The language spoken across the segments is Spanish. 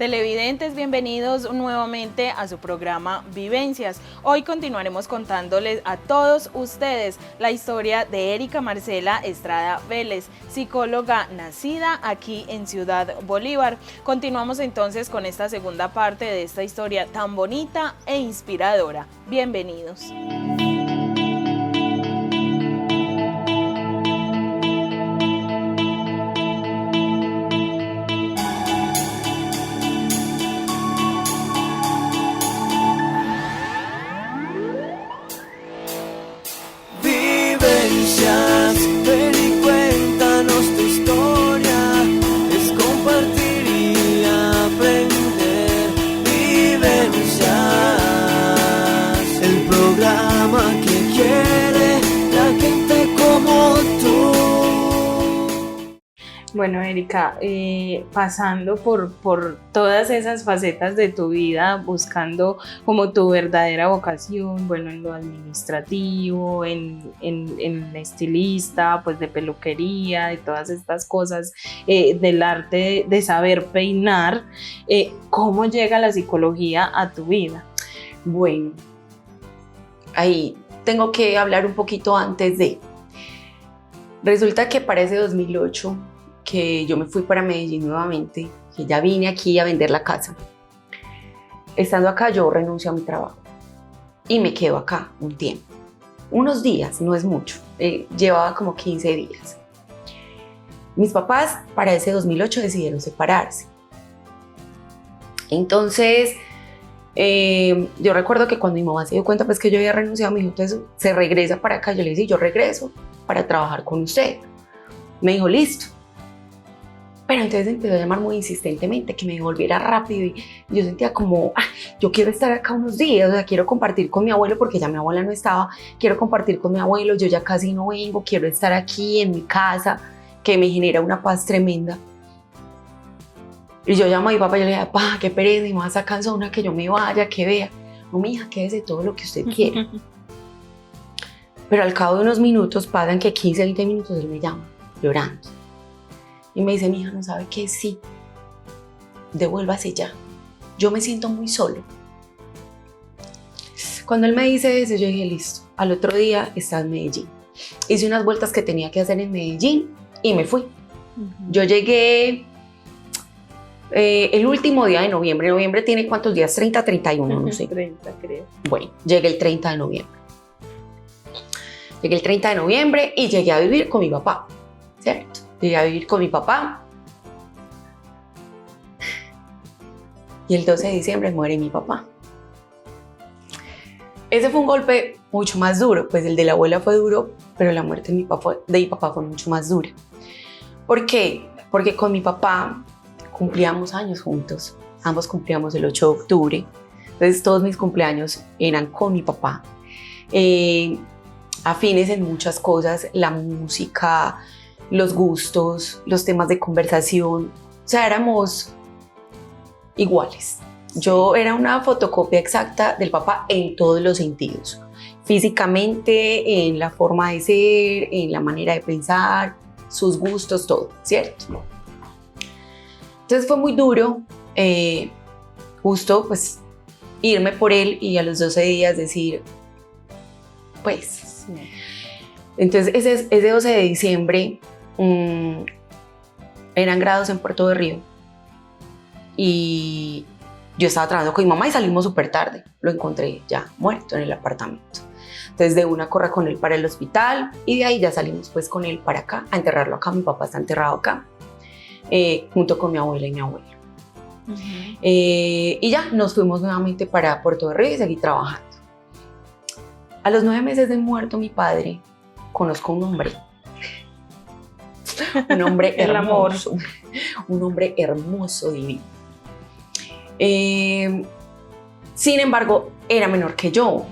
Televidentes, bienvenidos nuevamente a su programa Vivencias. Hoy continuaremos contándoles a todos ustedes la historia de Erika Marcela Estrada Vélez, psicóloga nacida aquí en Ciudad Bolívar. Continuamos entonces con esta segunda parte de esta historia tan bonita e inspiradora. Bienvenidos. Ven y cuéntanos tu historia, es compartir y aprender. Vivencias, el programa que quiere la gente como tú. Bueno, Erika, pasando por todas esas facetas de tu vida, buscando como tu verdadera vocación, bueno, en lo administrativo, en estilista, pues de peluquería, de todas estas cosas, del arte de saber peinar, ¿cómo llega la psicología a tu vida? Bueno, ahí tengo que hablar un poquito antes de... Resulta que para ese 2008, que yo me fui para Medellín nuevamente, que ya vine aquí a vender la casa. Estando acá yo renuncio a mi trabajo y me quedo acá un tiempo. Unos días, no es mucho, llevaba como 15 días. Mis papás para ese 2008 decidieron separarse. Entonces, yo recuerdo que cuando mi mamá se dio cuenta pues, que yo había renunciado, me dijo, entonces se regresa para acá. Yo le dije, yo regreso para trabajar con usted. Me dijo, listo. Pero entonces empezó a llamar muy insistentemente, que me devolviera rápido y yo sentía como, yo quiero estar acá unos días, o sea, quiero compartir con mi abuelo porque ya mi abuela no estaba, quiero compartir con mi abuelo, yo ya casi no vengo, quiero estar aquí en mi casa, que me genera una paz tremenda. Y yo llamo a mi papá y yo le dije, papá, qué pereza, mi mamá está cansona, que yo me vaya, que vea. No, mija, quédese todo lo que usted quiera. Pero al cabo de unos minutos, pasan que 15, 20 minutos, él me llama, llorando. Y me dice, mi hija, ¿no sabe qué? Sí, devuélvase ya. Yo me siento muy solo. Cuando él me dice eso, yo dije, listo. Al otro día estaba en Medellín. Hice unas vueltas que tenía que hacer en Medellín y me fui. Yo llegué el último día de noviembre. ¿Noviembre tiene cuántos días? 30, 31, no sé. 30, creo. Bueno, llegué el 30 de noviembre. Llegué el 30 de noviembre y llegué a vivir con mi papá, ¿cierto? Llegué a vivir con mi papá y el 12 de diciembre muere mi papá. Ese fue un golpe mucho más duro, pues el de la abuela fue duro, pero la muerte de mi papá fue mucho más dura. ¿Por qué? Porque con mi papá cumplíamos años juntos, ambos cumplíamos el 8 de octubre, entonces todos mis cumpleaños eran con mi papá. Afines en muchas cosas, la música, los gustos, los temas de conversación, o sea, éramos iguales. Yo era una fotocopia exacta del papá en todos los sentidos, físicamente, en la forma de ser, en la manera de pensar, sus gustos, todo, ¿cierto? Entonces fue muy duro, justo pues irme por él y a los 12 días decir, pues, sí. Entonces ese 12 de diciembre, eran grados en Puerto de Río y yo estaba trabajando con mi mamá y salimos súper tarde. Lo encontré ya muerto en el apartamento. Entonces de una corra con él para el hospital y de ahí ya salimos pues con él para acá, a enterrarlo acá. Mi papá está enterrado acá, junto con mi abuela y mi abuelo. Y ya nos fuimos nuevamente para Puerto de Río y seguí trabajando. A los 9 meses de muerto mi padre, conozco un hombre hermoso, un hombre hermoso, divino. Sin embargo, era menor que yo.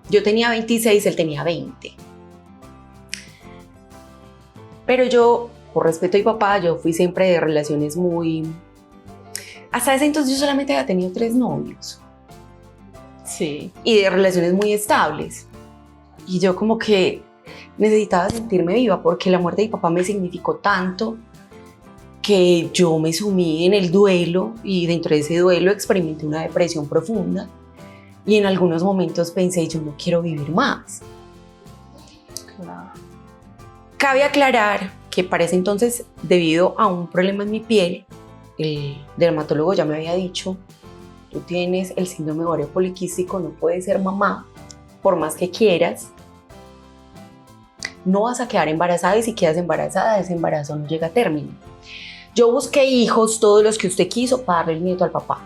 Yo tenía 26, él tenía 20. Pero yo, por respeto a mi papá, yo fui siempre de relaciones muy... Hasta ese entonces yo solamente había tenido 3 novios. Sí. Y de relaciones muy estables. Y yo como que necesitaba sentirme viva porque la muerte de mi papá me significó tanto que yo me sumí en el duelo y dentro de ese duelo experimenté una depresión profunda y en algunos momentos pensé, yo no quiero vivir más. Claro. Cabe aclarar que para ese entonces, debido a un problema en mi piel, el dermatólogo ya me había dicho, tú tienes el síndrome de ovario poliquístico, no puedes ser mamá, por más que quieras, no vas a quedar embarazada y si quedas embarazada, ese embarazo no llega a término. Yo busqué hijos, todos los que usted quiso, para darle el nieto al papá,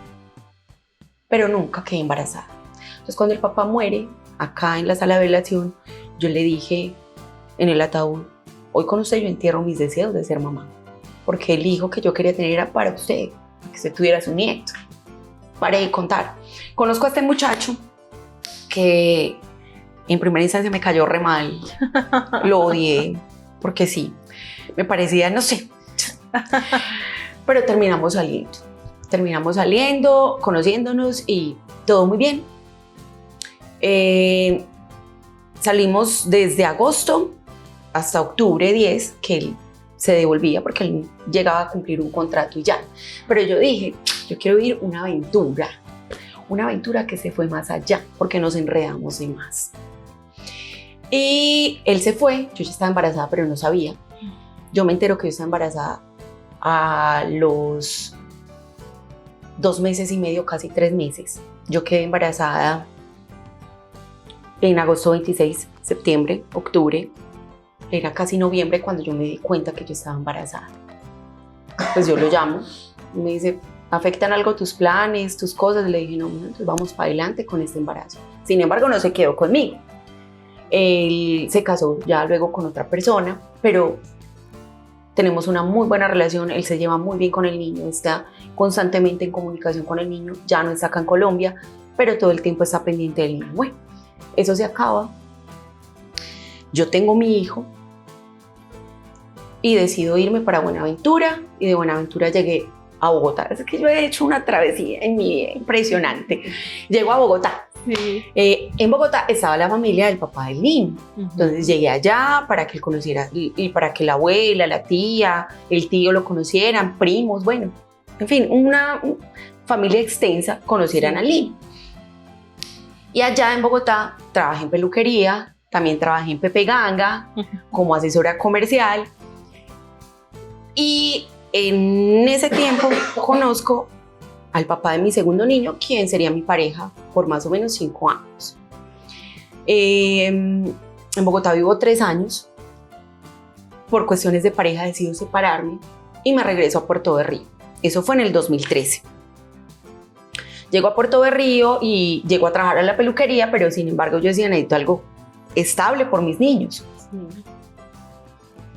pero nunca quedé embarazada. Entonces cuando el papá muere, acá en la sala de velación, yo le dije en el ataúd, hoy con usted yo entierro mis deseos de ser mamá, porque el hijo que yo quería tener era para usted, para que usted tuviera su nieto. Paré de contar. Conozco a este muchacho que en primera instancia me cayó re mal, lo odié, porque sí, me parecía, no sé, pero terminamos saliendo, conociéndonos y todo muy bien. Salimos desde agosto hasta octubre 10, que él se devolvía porque él llegaba a cumplir un contrato y ya. Pero yo dije, yo quiero vivir una aventura que se fue más allá, porque nos enredamos de más. Y él se fue, yo ya estaba embarazada, pero no sabía. Yo me entero que yo estaba embarazada a los 2 meses y medio, casi 3 meses. Yo quedé embarazada en agosto 26, septiembre, octubre. Era casi noviembre cuando yo me di cuenta que yo estaba embarazada. Pues yo lo llamo y me dice, ¿afectan algo tus planes, tus cosas? Le dije, no, entonces vamos para adelante con este embarazo. Sin embargo, no se quedó conmigo. Él se casó ya luego con otra persona, pero tenemos una muy buena relación. Él se lleva muy bien con el niño, está constantemente en comunicación con el niño. Ya no está acá en Colombia, pero todo el tiempo está pendiente del niño. Bueno, eso se acaba. Yo tengo mi hijo y decido irme para Buenaventura, y de Buenaventura llegué a Bogotá. Es que yo he hecho una travesía en mi vida impresionante. Llego a Bogotá. Sí. En Bogotá estaba la familia del papá del niño. Entonces llegué allá para que él conociera, y para que la abuela, la tía, el tío lo conocieran, primos, bueno, en fin, una familia extensa conocieran al niño. Y allá en Bogotá trabajé en peluquería, también trabajé en Pepe Ganga como asesora comercial. Y en ese tiempo conozco al papá de mi segundo niño, quien sería mi pareja por más o menos 5 años. En Bogotá vivo 3 años. Por cuestiones de pareja decido separarme y me regreso a Puerto de Río. Eso fue en el 2013. Llego a Puerto de Río y llego a trabajar a la peluquería, pero sin embargo yo decía, necesito algo estable por mis niños. Sí.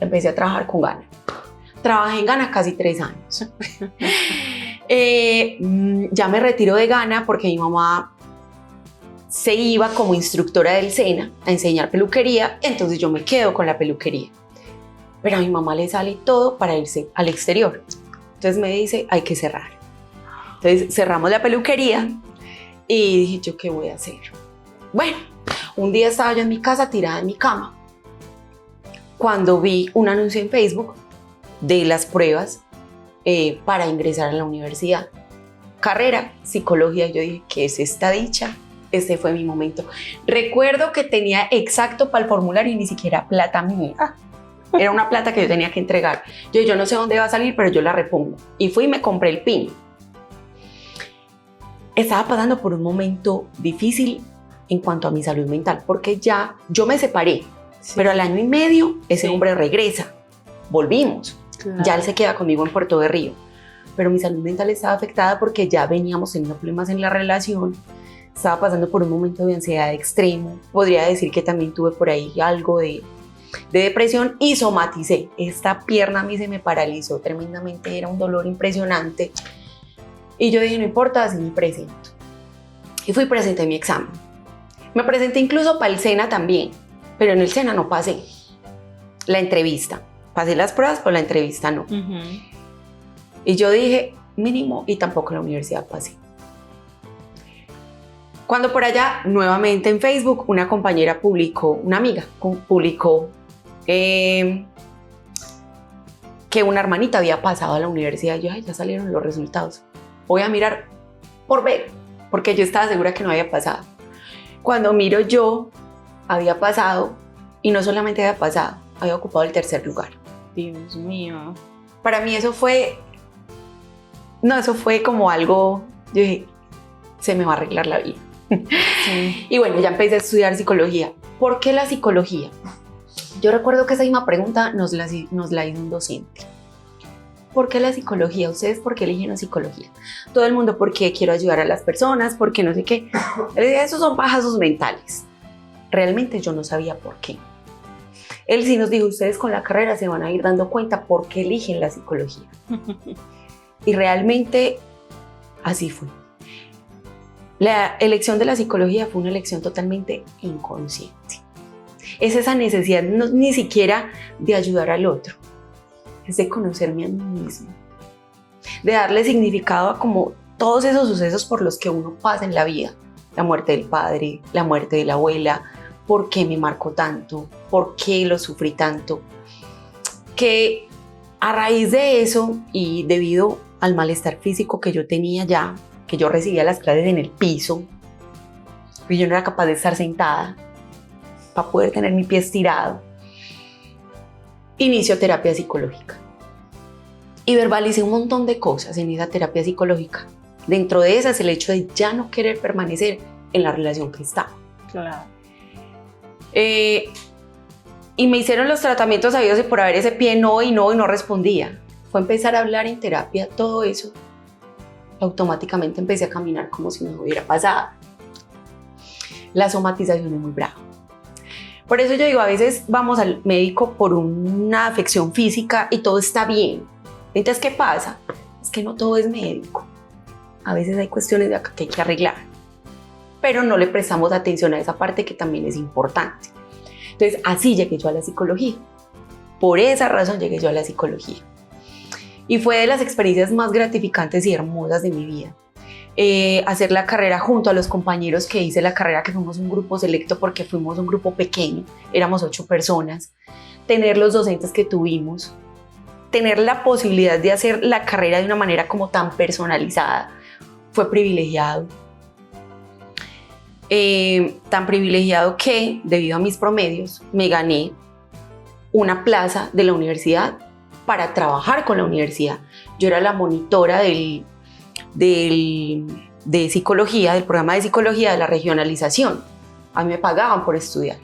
Empecé a trabajar con Gana. Trabajé en Gana casi 3 años. Ya me retiro de Gana porque mi mamá se iba como instructora del SENA a enseñar peluquería, entonces yo me quedo con la peluquería. Pero a mi mamá le sale todo para irse al exterior. Entonces me dice, hay que cerrar. Entonces cerramos la peluquería y dije, ¿yo qué voy a hacer? Bueno, un día estaba yo en mi casa tirada en mi cama cuando vi un anuncio en Facebook de las pruebas para ingresar a la universidad. Carrera, psicología. Yo dije, ¿qué es esta dicha? Este fue mi momento. Recuerdo que tenía exacto para el formulario y ni siquiera plata mía. Era una plata que yo tenía que entregar. Yo no sé dónde va a salir, pero yo la repongo. Y fui y me compré el PIN. Estaba pasando por un momento difícil en cuanto a mi salud mental, porque ya yo me separé, sí, pero al año y medio ese hombre regresa. Volvimos. Claro. Ya él se queda conmigo en Puerto de Río. Pero mi salud mental estaba afectada porque ya veníamos teniendo problemas en la relación. Estaba pasando por un momento de ansiedad extremo. Podría decir que también tuve por ahí algo de depresión y somaticé. Esta pierna a mí se me paralizó tremendamente, era un dolor impresionante. Y yo dije, no importa, así me presento. Y fui y presenté mi examen. Me presenté incluso para el SENA también, pero en el SENA no pasé la entrevista. Pasé las pruebas, pero la entrevista no. Y yo dije, mínimo, y tampoco en la universidad pasé. Cuando por allá, nuevamente en Facebook, una compañera publicó, una amiga publicó que una hermanita había pasado a la universidad. Yo, ay, ya salieron los resultados. Voy a mirar por ver, porque yo estaba segura que no había pasado. Cuando miro yo, había pasado, y no solamente había pasado, había ocupado el 3er lugar. Dios mío. Para mí eso fue como algo, yo dije, se me va a arreglar la vida. Sí. Y bueno, ya empecé a estudiar psicología. ¿Por qué la psicología? Yo recuerdo que esa misma pregunta nos la hizo un docente. ¿Por qué la psicología? ¿Ustedes por qué eligieron psicología? Todo el mundo, porque quiero ayudar a las personas, porque no sé qué. Esos son bajazos mentales. Realmente yo no sabía por qué. Él sí nos dijo, ustedes con la carrera se van a ir dando cuenta por qué eligen la psicología. Y realmente así fue. La elección de la psicología fue una elección totalmente inconsciente. Es esa necesidad ni siquiera de ayudar al otro, es de conocerme a mí mismo, de darle significado a como todos esos sucesos por los que uno pasa en la vida. La muerte del padre, la muerte de la abuela, por qué me marcó tanto, por qué lo sufrí tanto. Que a raíz de eso y debido al malestar físico que yo tenía ya, que yo recibía las clases en el piso, y yo no era capaz de estar sentada para poder tener mi pie estirado, inicio terapia psicológica. Y verbalicé un montón de cosas en esa terapia psicológica. Dentro de esas, el hecho de ya no querer permanecer en la relación que estaba. Claro. Y me hicieron los tratamientos sabidos y por haber ese pie y no respondía. Fue empezar a hablar en terapia, todo eso. Automáticamente empecé a caminar como si no hubiera pasado. La somatización es muy brava. Por eso yo digo, a veces vamos al médico por una afección física y todo está bien. Entonces, ¿qué pasa? Es que no todo es médico. A veces hay cuestiones de acá que hay que arreglar, pero no le prestamos atención a esa parte que también es importante. Entonces, así llegué yo a la psicología. Por esa razón llegué yo a la psicología. Y fue de las experiencias más gratificantes y hermosas de mi vida. Hacer la carrera junto a los compañeros que hice la carrera, que fuimos un grupo selecto porque fuimos un grupo pequeño, éramos 8 personas, tener los docentes que tuvimos, tener la posibilidad de hacer la carrera de una manera como tan personalizada, fue privilegiado. Tan privilegiado que, debido a mis promedios, me gané una plaza de la universidad para trabajar con la universidad. Yo era la monitora de psicología, del programa de psicología de la regionalización. A mí me pagaban por estudiar.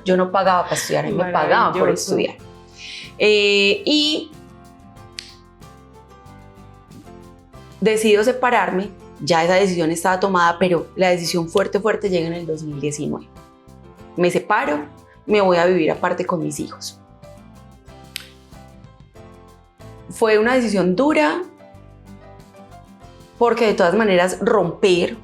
Yo no pagaba para estudiar, a mí me pagaban por estudiar. Y decido separarme. Ya esa decisión estaba tomada, pero la decisión fuerte llega en el 2019. Me separo, me voy a vivir aparte con mis hijos. Fue una decisión dura, porque de todas maneras romper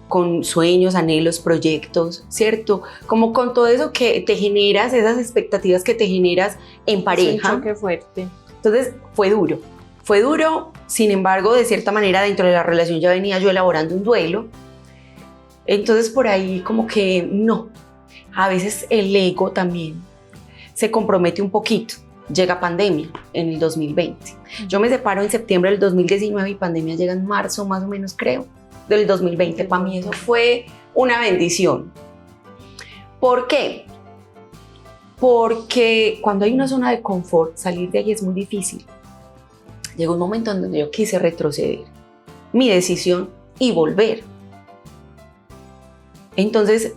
con sueños, anhelos, proyectos, ¿cierto? Como con todo eso que te generas, esas expectativas que te generas en pareja. Es un choque fuerte. Entonces fue duro, sin embargo, de cierta manera dentro de la relación ya venía yo elaborando un duelo. Entonces por ahí como que no, a veces el ego también se compromete un poquito. Llega pandemia en el 2020. Yo me separo en septiembre del 2019 y pandemia llega en marzo más o menos, creo, del 2020. Para mí eso fue una bendición. ¿Por qué? Porque cuando hay una zona de confort, salir de ahí es muy difícil. Llegó un momento en donde yo quise retroceder mi decisión y volver. Entonces,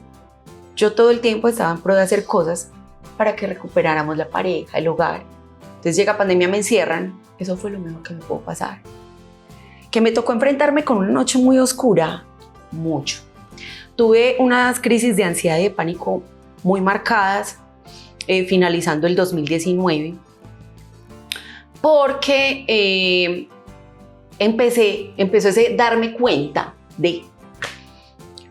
yo todo el tiempo estaba en pro de hacer cosas para que recuperáramos la pareja, el hogar. Entonces llega pandemia, me encierran. Eso fue lo mejor que me pudo pasar. Que me tocó enfrentarme con una noche muy oscura, mucho. Tuve unas crisis de ansiedad y de pánico muy marcadas, finalizando el 2019, porque empezó ese darme cuenta de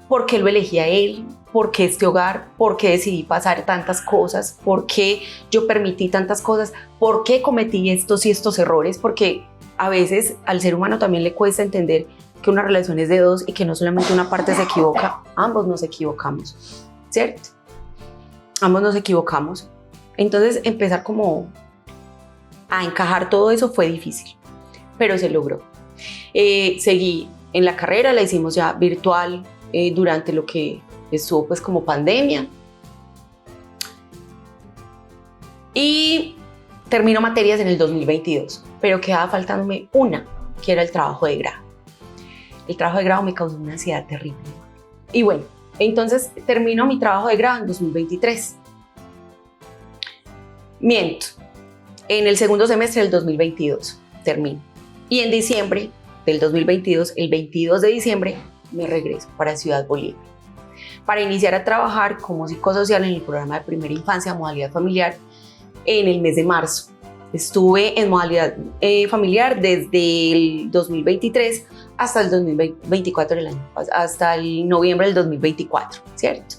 por qué lo elegí a él, por qué este hogar, por qué decidí pasar tantas cosas, por qué yo permití tantas cosas, por qué cometí estos y estos errores, porque a veces al ser humano también le cuesta entender que una relación es de dos y que no solamente una parte se equivoca, ambos nos equivocamos, ¿cierto? Ambos nos equivocamos. Entonces empezar como a encajar todo eso fue difícil, pero se logró. Seguí en la carrera, la hicimos ya virtual durante lo que estuvo pues como pandemia. Y termino materias en el 2022, pero quedaba faltándome una, que era el trabajo de grado. El trabajo de grado me causó una ansiedad terrible. Y bueno, entonces termino mi trabajo de grado en 2023. Miento, en el segundo semestre del 2022 termino. Y en diciembre del 2022, el 22 de diciembre, me regreso para Ciudad Bolívar para iniciar a trabajar como psicosocial en el programa de primera infancia, modalidad familiar, en el mes de marzo. Estuve en modalidad familiar desde el 2023 hasta el 2024, hasta el noviembre del 2024, ¿cierto?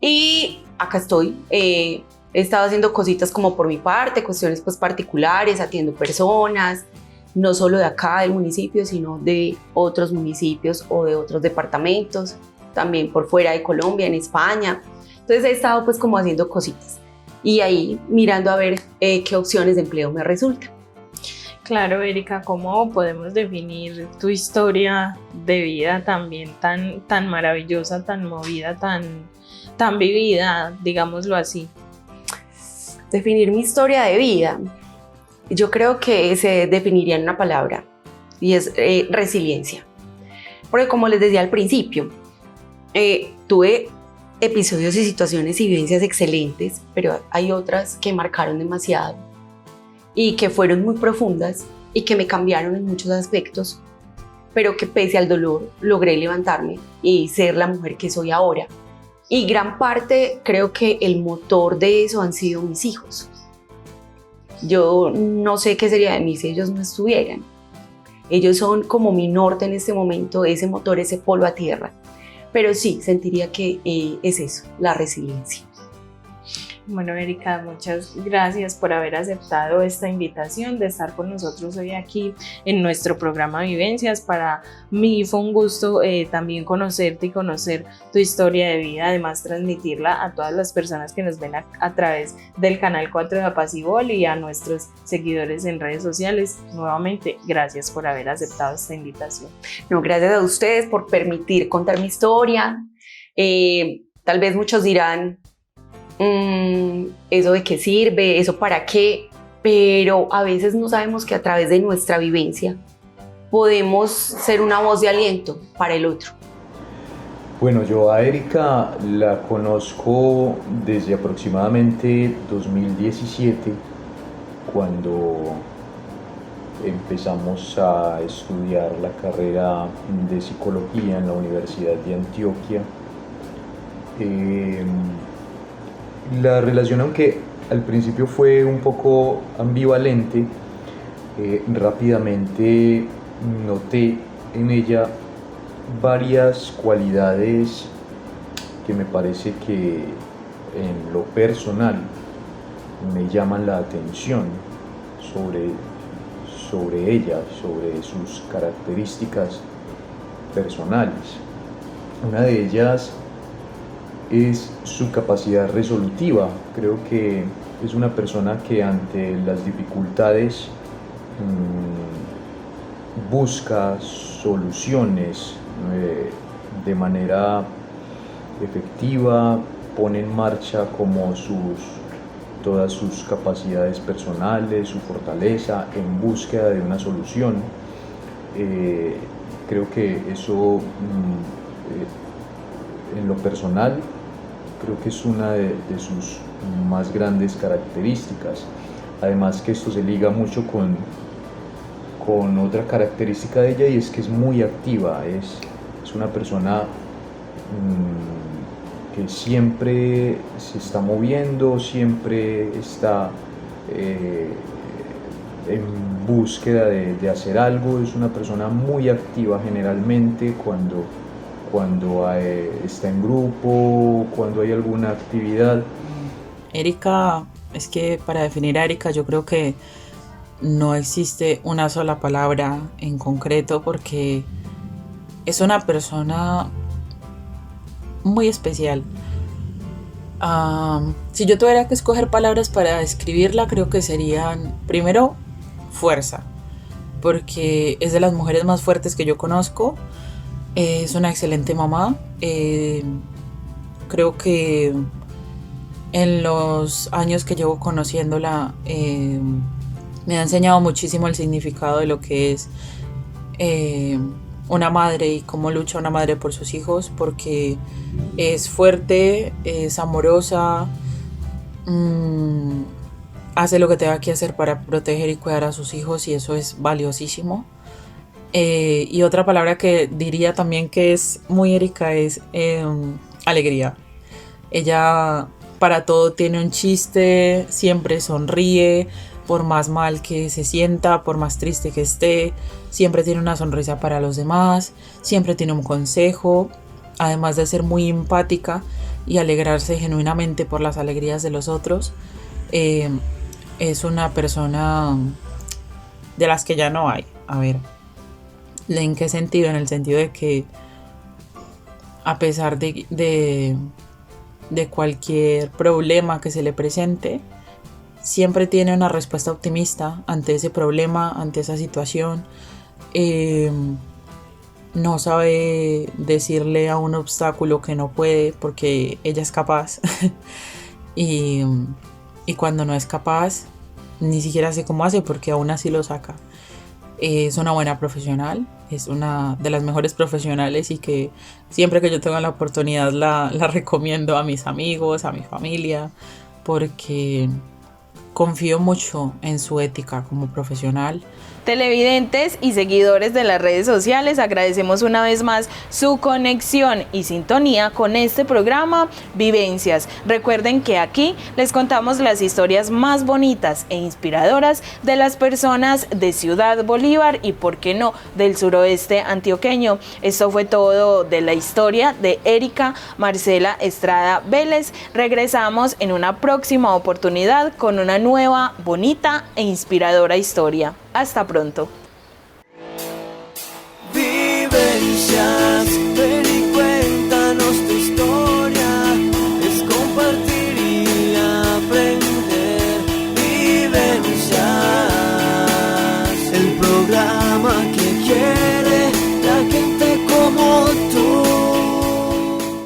Y acá estoy. He estado haciendo cositas como por mi parte, cuestiones pues particulares, atiendo personas, no solo de acá del municipio, sino de otros municipios o de otros departamentos, también por fuera de Colombia, en España. Entonces he estado pues como haciendo cositas y ahí mirando a ver qué opciones de empleo me resultan. Claro, Erika, ¿cómo podemos definir tu historia de vida también tan maravillosa, tan movida, tan vivida, digámoslo así? Definir mi historia de vida, yo creo que se definiría en una palabra y es resiliencia. Porque como les decía al principio, tuve episodios y situaciones y vivencias excelentes, pero hay otras que marcaron demasiado y que fueron muy profundas y que me cambiaron en muchos aspectos, pero que pese al dolor logré levantarme y ser la mujer que soy ahora. Y gran parte creo que el motor de eso han sido mis hijos. Yo no sé qué sería de mí si ellos no estuvieran. Ellos son como mi norte en este momento, ese motor, ese polo a tierra. Pero sí, sentiría que es eso, la resiliencia. Bueno, Erika, muchas gracias por haber aceptado esta invitación de estar con nosotros hoy aquí en nuestro programa Vivencias. Para mí fue un gusto también conocerte y conocer tu historia de vida, además transmitirla a todas las personas que nos ven a través del canal 4 de Apacible y a nuestros seguidores en redes sociales. Nuevamente, gracias por haber aceptado esta invitación. No, gracias a ustedes por permitir contar mi historia. Tal vez muchos dirán, ¿eso de qué sirve? ¿Eso para qué? Pero a veces no sabemos que a través de nuestra vivencia podemos ser una voz de aliento para el otro. Bueno, yo a Erika la conozco desde aproximadamente 2017, cuando empezamos a estudiar la carrera de psicología en la Universidad de Antioquia. La relación, aunque al principio fue un poco ambivalente, rápidamente noté en ella varias cualidades que me parece que en lo personal me llaman la atención sobre ella, sobre sus características personales. Una de ellas es su capacidad resolutiva. Creo que es una persona que ante las dificultades busca soluciones de manera efectiva, pone en marcha como todas sus capacidades personales, su fortaleza en búsqueda de una solución. Creo que eso en lo personal creo que es una de sus más grandes características. Además que esto se liga mucho con otra característica de ella, y es que es muy activa, es una persona que siempre se está moviendo, siempre está en búsqueda de hacer algo. Es una persona muy activa generalmente cuando está en grupo, cuando hay alguna actividad. Erika, es que para definir a Erika yo creo que no existe una sola palabra en concreto, porque es una persona muy especial. Si yo tuviera que escoger palabras para describirla, creo que serían, primero, fuerza, porque es de las mujeres más fuertes que yo conozco. Es una excelente mamá. Creo que en los años que llevo conociéndola, me ha enseñado muchísimo el significado de lo que es una madre y cómo lucha una madre por sus hijos, porque es fuerte, es amorosa, hace lo que tenga que hacer para proteger y cuidar a sus hijos, y eso es valiosísimo. Y otra palabra que diría también que es muy Erika es alegría. Ella para todo tiene un chiste, siempre sonríe, por más mal que se sienta, por más triste que esté, siempre tiene una sonrisa para los demás, siempre tiene un consejo, además de ser muy empática y alegrarse genuinamente por las alegrías de los otros. Es una persona de las que ya no hay. A ver, ¿en qué sentido? En el sentido de que a pesar de cualquier problema que se le presente, siempre tiene una respuesta optimista ante ese problema, ante esa situación. No sabe decirle a un obstáculo que no puede, porque ella es capaz. y cuando no es capaz, ni siquiera sé cómo hace, porque aún así lo saca. Es una buena profesional, es una de las mejores profesionales, y que siempre que yo tenga la oportunidad la recomiendo a mis amigos, a mi familia, porque confío mucho en su ética como profesional. Televidentes y seguidores de las redes sociales, agradecemos una vez más su conexión y sintonía con este programa Vivencias. Recuerden que aquí les contamos las historias más bonitas e inspiradoras de las personas de Ciudad Bolívar y, por qué no, del suroeste antioqueño. Esto fue todo de la historia de Erika Marcela Estrada Vélez. Regresamos en una próxima oportunidad con una nueva, bonita e inspiradora historia. Hasta pronto. Vivencias.